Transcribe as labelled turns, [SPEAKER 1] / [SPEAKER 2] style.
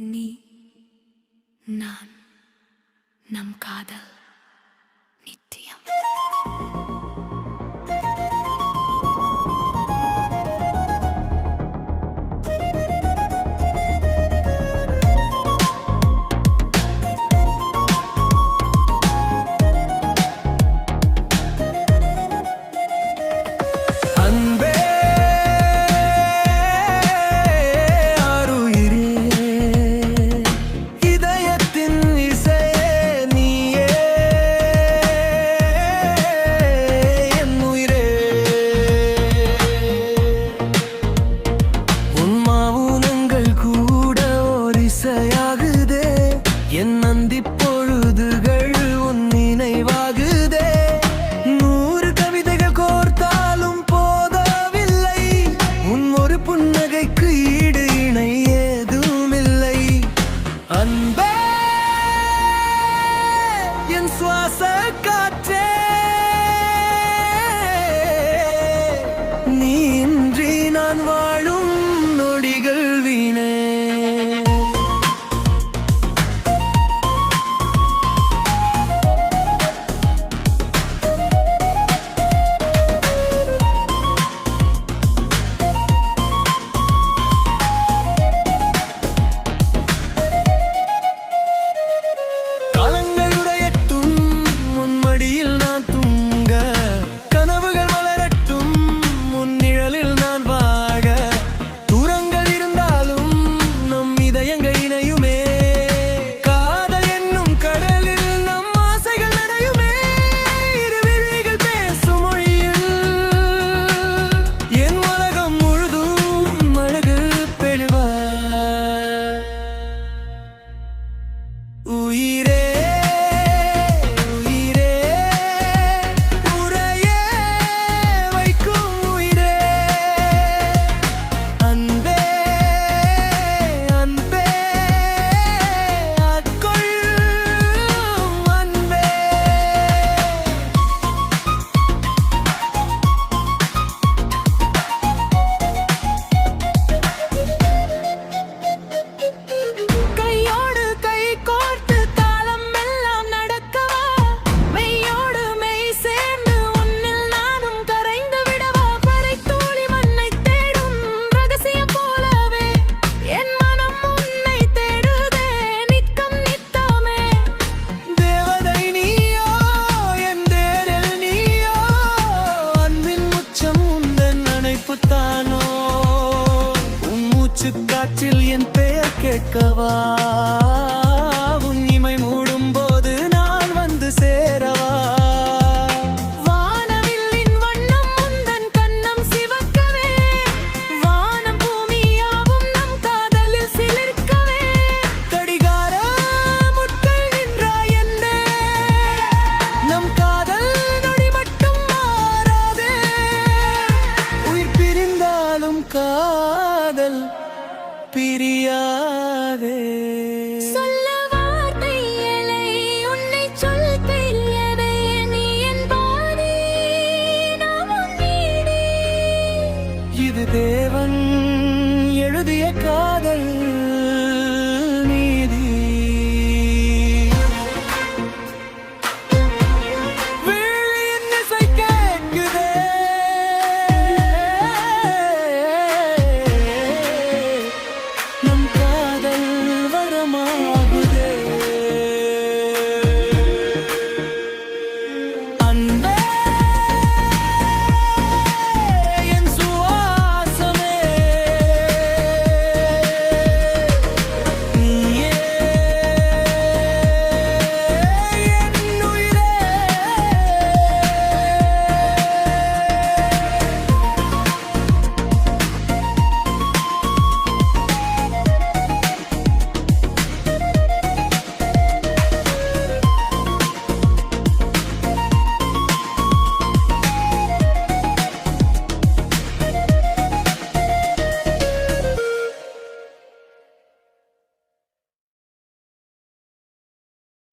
[SPEAKER 1] நீ நான் நம் காதல் நித்தியம்.
[SPEAKER 2] என் நந்தி பொழுதுகள் உன் நினைவாகுதே. 100 கவிதைகள் கோர்த்தாலும் போதவில்லை, உன் ஒரு புன்னகைக்கு ஈடு இணை ஏதும் இல்லை. அன்பே என் சுவாச காற்றே, நீ இன்றி நான் வாழும் நொடிகள் வீணே. காற்றில் என் பெயர் கேட்கவா, உன் இமை மூடும் போது நான் வந்து சேரவா.
[SPEAKER 1] வானவில்லின் வண்ணம் உந்தன் கண்ணம் சிவக்கவே, வானம் பூமியாவும் நம் காதலில் சிலிர்க்கவே.
[SPEAKER 2] கடிகார முட்கள் நின்றாய் என்னே, நம் காதல் நொடி மட்டும் மாறாதே. உயிர் பிரிந்தாலும் காதல் பிரியாதே.